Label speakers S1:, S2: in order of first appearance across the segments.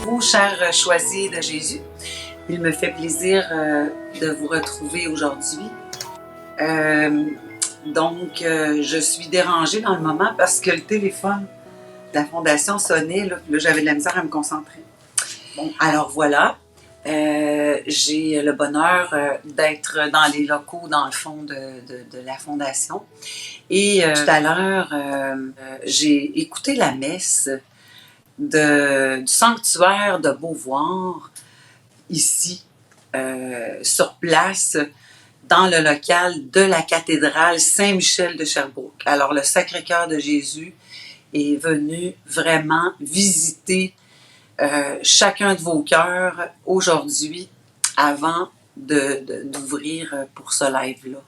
S1: Vous, chers choisis de Jésus, il me fait plaisir de vous retrouver aujourd'hui. Je suis dérangée dans le moment parce que le téléphone de la Fondation sonnait. Là j'avais de la misère à me concentrer. Bon, alors voilà, j'ai le bonheur d'être dans les locaux, dans le fond, de la Fondation. Et tout à l'heure, j'ai écouté la messe du sanctuaire de Beauvoir, ici, sur place, dans le local de la cathédrale Saint-Michel de Sherbrooke. Alors, le Sacré-Cœur de Jésus est venu vraiment visiter chacun de vos cœurs aujourd'hui avant d'ouvrir pour ce live-là.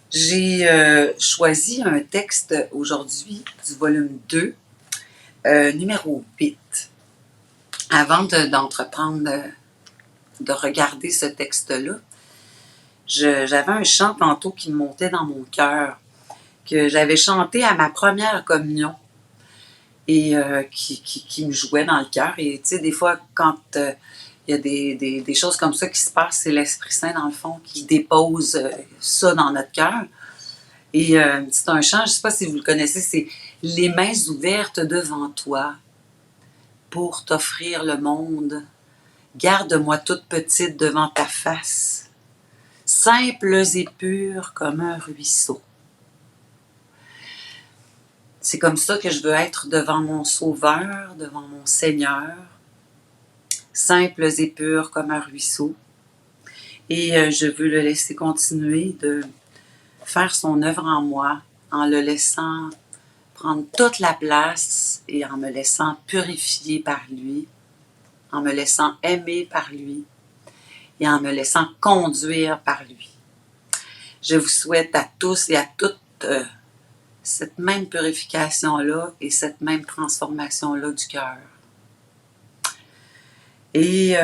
S1: J'ai choisi un texte aujourd'hui du volume 2, numéro 8. Avant d'entreprendre de regarder ce texte-là, j'avais un chant tantôt qui me montait dans mon cœur, que j'avais chanté à ma première communion et qui me jouait dans le cœur. Et tu sais, des fois, quand il y a des choses comme ça qui se passent, c'est l'Esprit Saint, dans le fond, qui dépose ça dans notre cœur. Et c'est un chant, je ne sais pas si vous le connaissez, c'est « Les mains ouvertes devant toi pour t'offrir le monde. Garde-moi toute petite devant ta face, simples et pures comme un ruisseau. » C'est comme ça que je veux être devant mon Sauveur, devant mon Seigneur, simples et pures comme un ruisseau. Et je veux le laisser continuer de faire son œuvre en moi, en le laissant prendre toute la place et en me laissant purifier par lui, en me laissant aimer par lui et en me laissant conduire par lui. Je vous souhaite à tous et à toutes cette même purification-là et cette même transformation-là du cœur. Et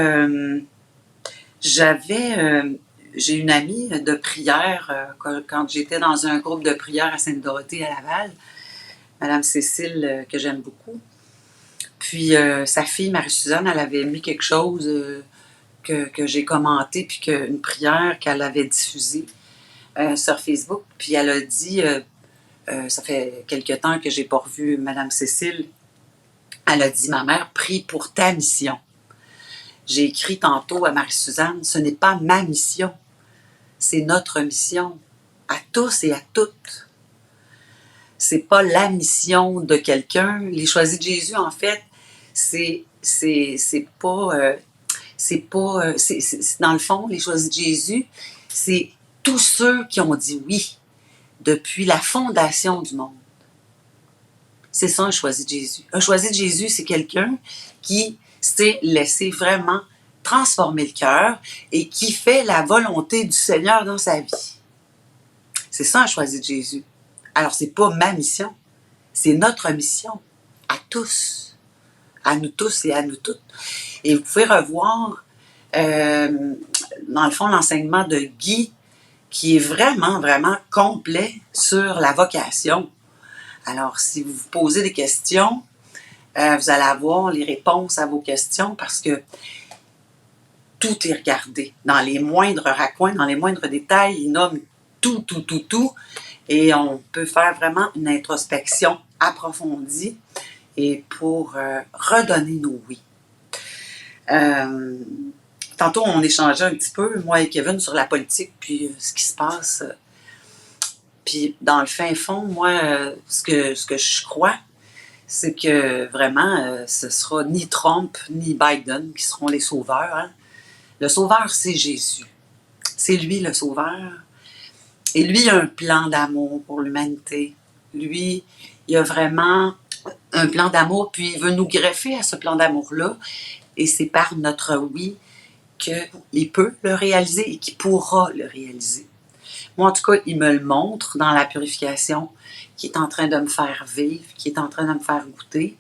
S1: j'ai une amie de prière, quand j'étais dans un groupe de prière à Sainte-Dorothée à Laval, Madame Cécile, que j'aime beaucoup. Puis sa fille, Marie-Suzanne, elle avait mis quelque chose que j'ai commenté, puis une prière qu'elle avait diffusée sur Facebook. Puis elle a dit, ça fait quelque temps que j'ai pas revu Madame Cécile, elle a dit « Ma mère, prie pour ta mission. » J'ai écrit tantôt à Marie-Suzanne, ce n'est pas ma mission, c'est notre mission, à tous et à toutes. C'est pas la mission de quelqu'un. Les choisis de Jésus, en fait, c'est dans le fond, les choisis de Jésus, c'est tous ceux qui ont dit oui depuis la fondation du monde. C'est ça, un choisi de Jésus. Un choisi de Jésus, c'est quelqu'un qui s'est laissé vraiment transformer le cœur et qui fait la volonté du Seigneur dans sa vie. C'est ça, un choisi de Jésus. Alors, c'est pas ma mission, c'est notre mission, à tous, à nous tous et à nous toutes. Et vous pouvez revoir, dans le fond, l'enseignement de Guy, qui est vraiment, vraiment complet sur la vocation. Alors, si vous vous posez des questions, vous allez avoir les réponses à vos questions parce que tout est regardé. Dans les moindres raccoins, dans les moindres détails, il nomme tout. Et on peut faire vraiment une introspection approfondie et pour redonner nos oui. Tantôt, on échangeait un petit peu, moi et Kevin, sur la politique, puis ce qui se passe. Puis dans le fin fond, moi, ce que je crois, c'est que vraiment, ce sera ni Trump ni Biden qui seront les sauveurs. Hein. Le sauveur, c'est Jésus. C'est lui le sauveur. Et lui, il a un plan d'amour pour l'humanité. Lui, il a vraiment un plan d'amour, puis il veut nous greffer à ce plan d'amour-là. Et c'est par notre oui qu'il peut le réaliser et qu'il pourra le réaliser. Moi, en tout cas, il me le montre dans la purification qui est en train de me faire vivre, qui est en train de me faire goûter,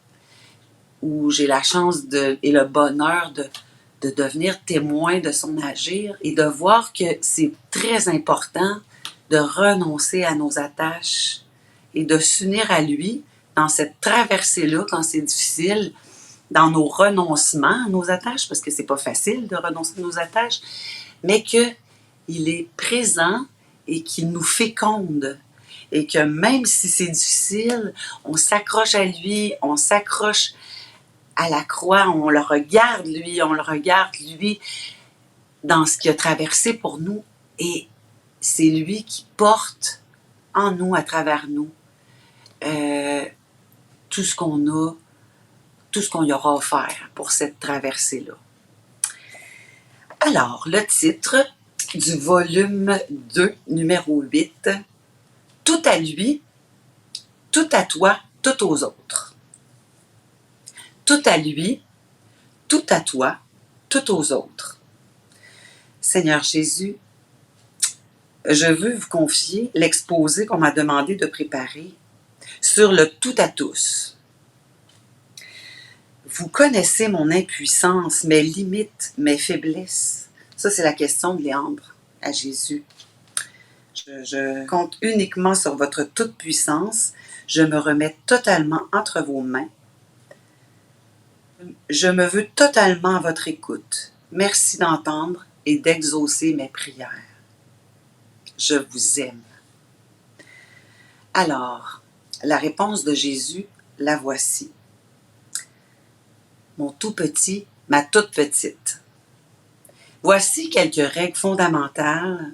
S1: où j'ai la chance et le bonheur de devenir témoin de son agir et de voir que c'est très important de renoncer à nos attaches et de s'unir à lui dans cette traversée-là, quand c'est difficile, dans nos renoncements à nos attaches, parce que c'est pas facile de renoncer à nos attaches, mais qu'il est présent et qu'il nous féconde. Et que même si c'est difficile, on s'accroche à lui, on s'accroche à la croix, on le regarde lui dans ce qu'il a traversé pour nous. Et c'est lui qui porte en nous, à travers nous, tout ce qu'on a, tout ce qu'on y aura offert pour cette traversée-là. Alors, le titre du volume 2, numéro 8, « Tout à lui, tout à toi, tout aux autres ». Tout à lui, tout à toi, tout aux autres. Seigneur Jésus, je veux vous confier l'exposé qu'on m'a demandé de préparer sur le tout à tous. Vous connaissez mon impuissance, mes limites, mes faiblesses. Ça, c'est la question de Léandre à Jésus. Je compte uniquement sur votre toute-puissance. Je me remets totalement entre vos mains. Je me veux totalement à votre écoute. Merci d'entendre et d'exaucer mes prières. Je vous aime. Alors, la réponse de Jésus, la voici. Mon tout petit, ma toute petite. Voici quelques règles fondamentales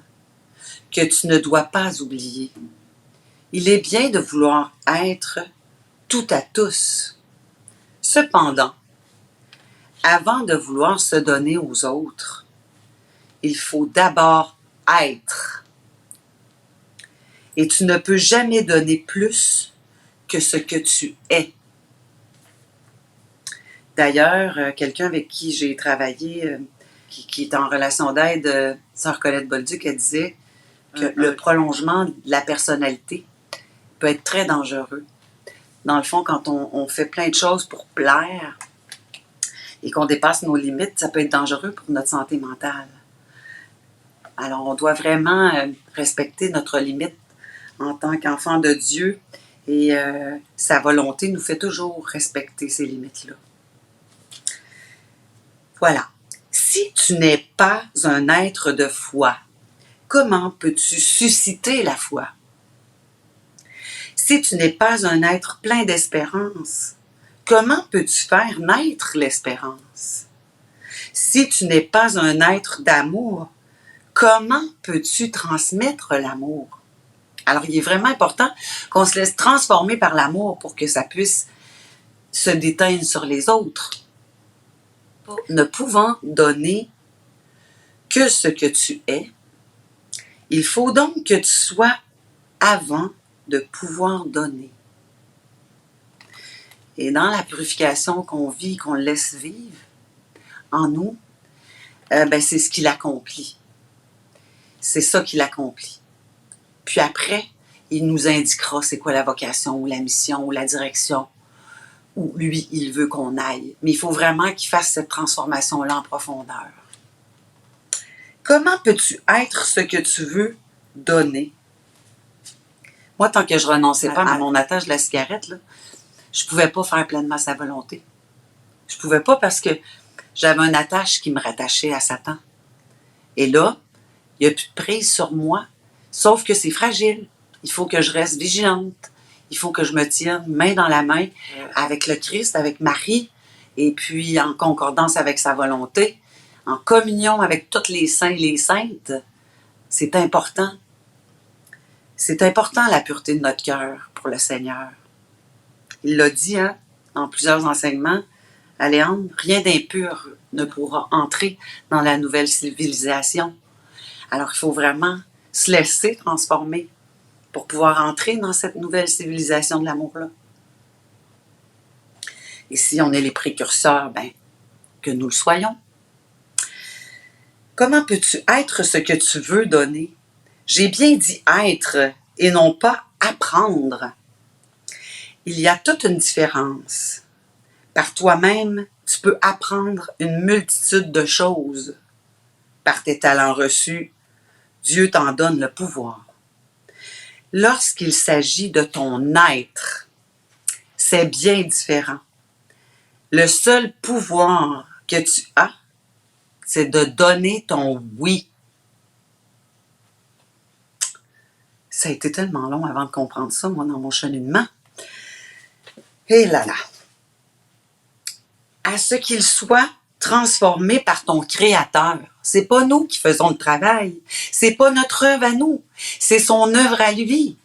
S1: que tu ne dois pas oublier. Il est bien de vouloir être tout à tous. Cependant, avant de vouloir se donner aux autres, il faut d'abord être. Et tu ne peux jamais donner plus que ce que tu es. D'ailleurs, quelqu'un avec qui j'ai travaillé, qui est en relation d'aide, Sœur Colette Bolduc, elle disait que le prolongement de la personnalité peut être très dangereux. Dans le fond, quand on fait plein de choses pour plaire et qu'on dépasse nos limites, ça peut être dangereux pour notre santé mentale. Alors, on doit vraiment respecter notre limite en tant qu'enfant de Dieu et sa volonté nous fait toujours respecter ces limites-là. Voilà. Si tu n'es pas un être de foi, comment peux-tu susciter la foi? Si tu n'es pas un être plein d'espérance, comment peux-tu faire naître l'espérance? Si tu n'es pas un être d'amour, comment peux-tu transmettre l'amour? Alors, il est vraiment important qu'on se laisse transformer par l'amour pour que ça puisse se déteindre sur les autres. Ne pouvant donner que ce que tu es, il faut donc que tu sois avant de pouvoir donner. Et dans la purification qu'on vit, qu'on laisse vivre en nous, c'est ce qu'il accomplit. C'est ça qu'il accomplit. Puis après, il nous indiquera c'est quoi la vocation ou la mission ou la direction où lui, il veut qu'on aille. Mais il faut vraiment qu'il fasse cette transformation-là en profondeur. Comment peux-tu être ce que tu veux donner? Moi, tant que je renonçais pas à mon attache de la cigarette, là, je pouvais pas faire pleinement sa volonté. Je pouvais pas parce que j'avais une attache qui me rattachait à Satan. Et là, il n'y a plus de prise sur moi, sauf que c'est fragile. Il faut que je reste vigilante. Il faut que je me tienne main dans la main avec le Christ, avec Marie, et puis en concordance avec sa volonté, en communion avec tous les saints et les saintes. C'est important. C'est important la pureté de notre cœur pour le Seigneur. Il l'a dit en plusieurs enseignements à Léandre, rien d'impur ne pourra entrer dans la nouvelle civilisation. Alors il faut vraiment se laisser transformer pour pouvoir entrer dans cette nouvelle civilisation de l'amour-là. Et si on est les précurseurs, que nous le soyons. Comment peux-tu être ce que tu veux donner? J'ai bien dit être et non pas apprendre. Il y a toute une différence. Par toi-même, tu peux apprendre une multitude de choses. Par tes talents reçus, Dieu t'en donne le pouvoir. Lorsqu'il s'agit de ton être, c'est bien différent. Le seul pouvoir que tu as, c'est de donner ton oui. Ça a été tellement long avant de comprendre ça, moi, dans mon cheminement. Et là là. À ce qu'il soit transformé par ton Créateur. C'est pas nous qui faisons le travail. C'est pas notre œuvre à nous. C'est son œuvre à lui.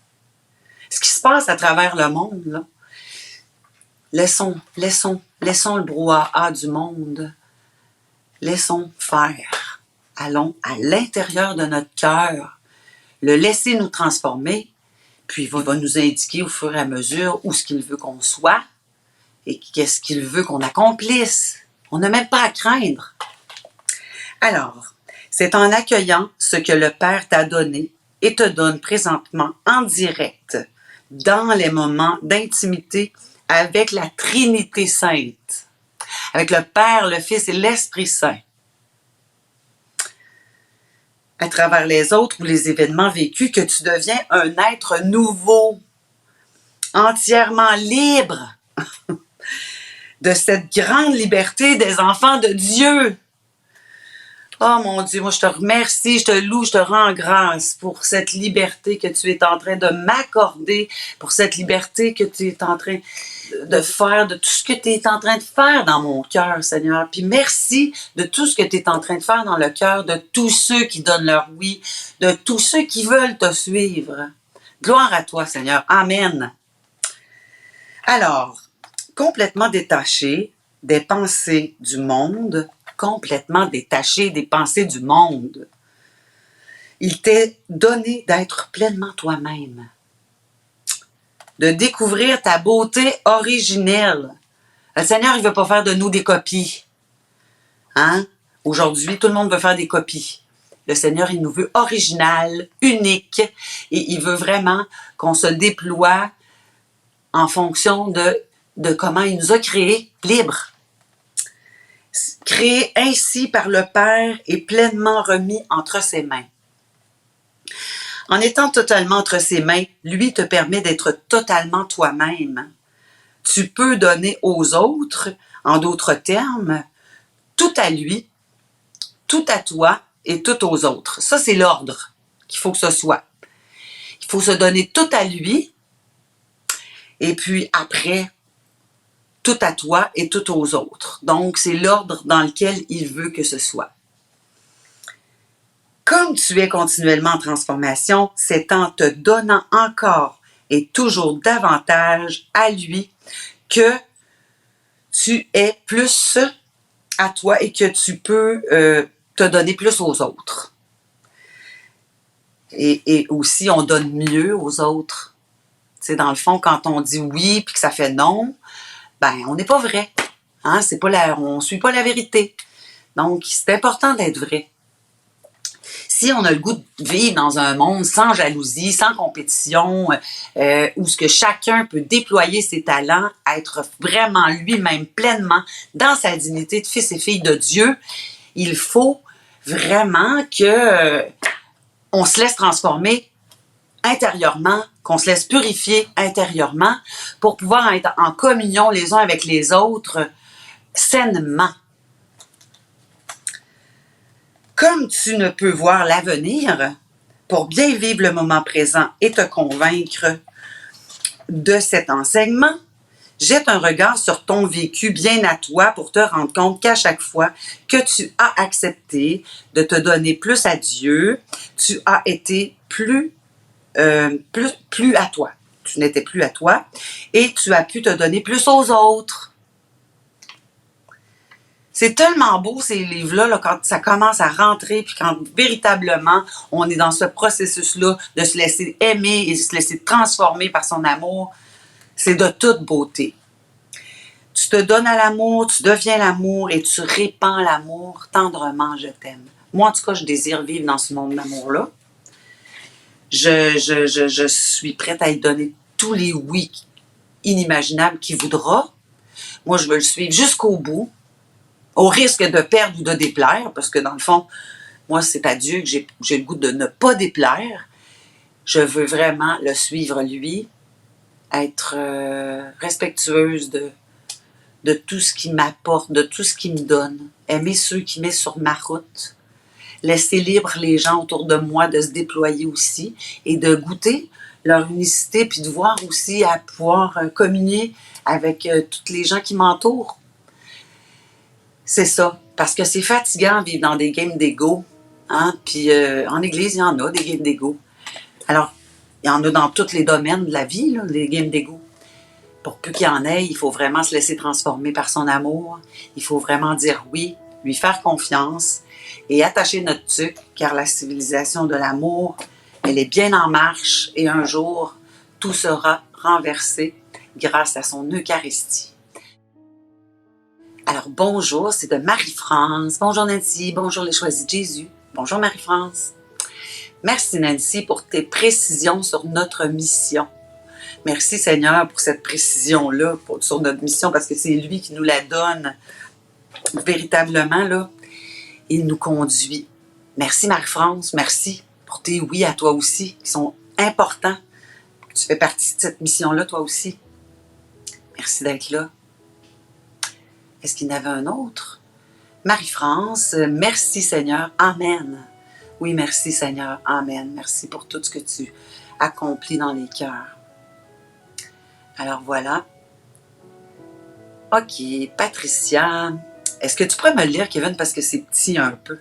S1: Ce qui se passe à travers le monde, là. Laissons le brouhaha du monde. Laissons faire. Allons à l'intérieur de notre cœur. Le laisser nous transformer. Puis il va nous indiquer au fur et à mesure où ce qu'il veut qu'on soit et qu'est-ce qu'il veut qu'on accomplisse. On n'a même pas à craindre. Alors, c'est en accueillant ce que le Père t'a donné et te donne présentement en direct, dans les moments d'intimité avec la Trinité Sainte, avec le Père, le Fils et l'Esprit Saint, à travers les autres ou les événements vécus, que tu deviens un être nouveau, entièrement libre de cette grande liberté des enfants de Dieu. Oh mon Dieu, moi je te remercie, je te loue, je te rends grâce pour cette liberté que tu es en train de m'accorder, pour cette liberté que tu es en train de faire, de tout ce que tu es en train de faire dans mon cœur, Seigneur. Puis merci de tout ce que tu es en train de faire dans le cœur de tous ceux qui donnent leur oui, de tous ceux qui veulent te suivre. Gloire à toi, Seigneur. Amen. Alors, complètement détaché des pensées du monde, complètement détaché des pensées du monde. Il t'est donné d'être pleinement toi-même, de découvrir ta beauté originelle. Le Seigneur, il ne veut pas faire de nous des copies. Hein? Aujourd'hui, tout le monde veut faire des copies. Le Seigneur, il nous veut original, unique, et il veut vraiment qu'on se déploie en fonction de comment il nous a créés, libres. Créé ainsi par le Père et pleinement remis entre ses mains. En étant totalement entre ses mains, lui te permet d'être totalement toi-même. Tu peux donner aux autres, en d'autres termes, tout à lui, tout à toi et tout aux autres. Ça, c'est l'ordre qu'il faut que ce soit. Il faut se donner tout à lui et puis après, tout à toi et tout aux autres. Donc, c'est l'ordre dans lequel il veut que ce soit. Comme tu es continuellement en transformation, c'est en te donnant encore et toujours davantage à lui que tu es plus à toi et que tu peux te donner plus aux autres. Et aussi, on donne mieux aux autres. Tu sais, dans le fond, quand on dit oui puis que ça fait non, ben on n'est pas vrai. Hein? On ne suit pas la vérité. Donc, c'est important d'être vrai. Si on a le goût de vivre dans un monde sans jalousie, sans compétition, où ce que chacun peut déployer ses talents, être vraiment lui-même pleinement dans sa dignité de fils et fille de Dieu, il faut vraiment que on se laisse transformer intérieurement, qu'on se laisse purifier intérieurement pour pouvoir être en communion les uns avec les autres sainement. Comme tu ne peux voir l'avenir, pour bien vivre le moment présent et te convaincre de cet enseignement, jette un regard sur ton vécu bien à toi pour te rendre compte qu'à chaque fois que tu as accepté de te donner plus à Dieu, tu as été plus à toi. Tu n'étais plus à toi et tu as pu te donner plus aux autres. C'est tellement beau, ces livres-là, là, quand ça commence à rentrer, puis quand véritablement on est dans ce processus-là de se laisser aimer et de se laisser transformer par son amour, c'est de toute beauté. Tu te donnes à l'amour, tu deviens l'amour et tu répands l'amour tendrement, je t'aime. Moi, en tout cas, je désire vivre dans ce monde d'amour-là. Je suis prête à y donner tous les oui inimaginables qu'il voudra. Moi, je veux le suivre jusqu'au bout, au risque de perdre ou de déplaire, parce que dans le fond, moi, c'est à Dieu que j'ai le goût de ne pas déplaire. Je veux vraiment le suivre, lui, être respectueuse de tout ce qui m'apporte, de tout ce qui me donne. Aimer ceux qui mettent sur ma route. Laisser libre les gens autour de moi de se déployer aussi et de goûter leur unicité, puis de voir aussi à pouvoir communier avec toutes les gens qui m'entourent. C'est ça. Parce que c'est fatigant de vivre dans des games d'ego. Hein? Puis en Église, il y en a des games d'ego. Alors, il y en a dans tous les domaines de la vie, là, des games d'ego. Pour peu qu'il y en ait, il faut vraiment se laisser transformer par son amour. Il faut vraiment dire oui, lui faire confiance et attacher notre tuque, car la civilisation de l'amour, elle est bien en marche et un jour, tout sera renversé grâce à son Eucharistie. Alors bonjour, c'est de Marie-France. Bonjour Nancy, bonjour les choisis de Jésus. Bonjour Marie-France. Merci Nancy pour tes précisions sur notre mission. Merci Seigneur pour cette précision-là sur notre mission parce que c'est lui qui nous la donne véritablement, là. Il nous conduit. Merci Marie-France, merci pour tes oui à toi aussi qui sont importants. Tu fais partie de cette mission-là toi aussi. Merci d'être là. Est-ce qu'il y en avait un autre? Marie-France, merci Seigneur, Amen. Oui, merci Seigneur, Amen. Merci pour tout ce que tu accomplis dans les cœurs. Alors voilà. OK, Patricia, est-ce que tu pourrais me le lire, Kevin, parce que c'est petit un peu?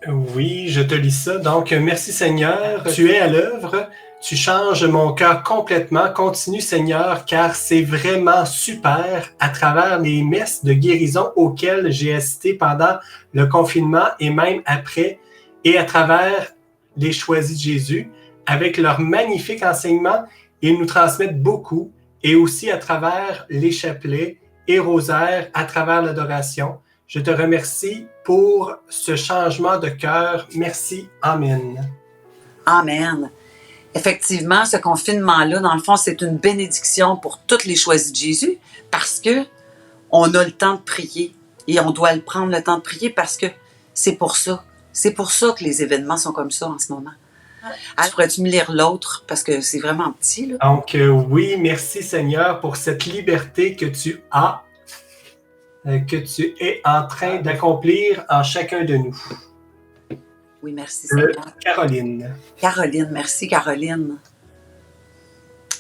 S2: Oui, je te lis ça. Donc, merci Seigneur, tu es à l'œuvre, tu changes mon cœur complètement. Continue Seigneur, car c'est vraiment super à travers les messes de guérison auxquelles j'ai assisté pendant le confinement et même après, et à travers les choisis de Jésus, avec leur magnifique enseignement, ils nous transmettent beaucoup, et aussi à travers les chapelets et rosaires, à travers l'adoration. Je te remercie pour ce changement de cœur. Merci. Amen.
S1: Amen. Effectivement, ce confinement-là, dans le fond, c'est une bénédiction pour toutes les choisis de Jésus parce que on a le temps de prier et on doit le prendre le temps de prier parce que c'est pour ça. C'est pour ça que les événements sont comme ça en ce moment. Alors, pourrais-tu me lire l'autre parce que c'est vraiment petit, là?
S2: Donc, oui, merci Seigneur pour cette liberté que tu as, que tu es en train d'accomplir en chacun de nous.
S1: Oui, merci Seigneur.
S2: Caroline.
S1: Caroline, merci Caroline.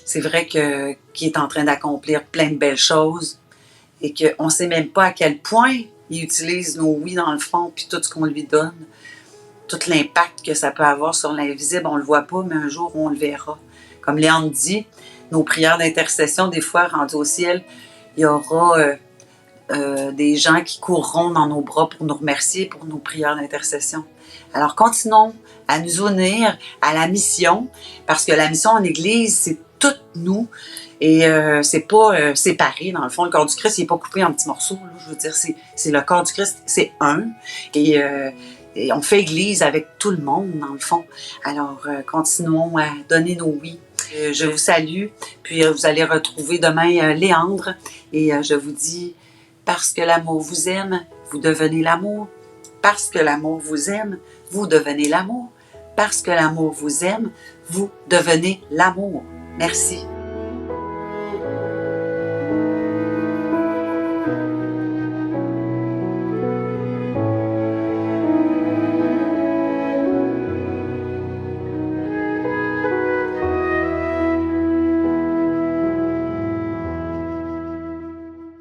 S1: C'est vrai qu'il est en train d'accomplir plein de belles choses et qu'on ne sait même pas à quel point il utilise nos oui dans le fond puis tout ce qu'on lui donne. Tout l'impact que ça peut avoir sur l'invisible, on ne le voit pas, mais un jour, on le verra. Comme Léandre dit, nos prières d'intercession, des fois, rendues au ciel, il y aura des gens qui courront dans nos bras pour nous remercier pour nos prières d'intercession. Alors, continuons à nous unir à la mission, parce que la mission en Église, c'est toutes nous, et c'est pas séparé. Dans le fond, le corps du Christ, il n'est pas coupé en petits morceaux. Là, je veux dire, c'est le corps du Christ, c'est un, et on fait Église avec tout le monde, dans le fond. Alors, continuons à donner nos oui. Je vous salue, puis vous allez retrouver demain Léandre, et je vous dis, parce que l'amour vous aime, vous devenez l'amour. Parce que l'amour vous aime, vous devenez l'amour. Parce que l'amour vous aime, vous devenez l'amour. Merci.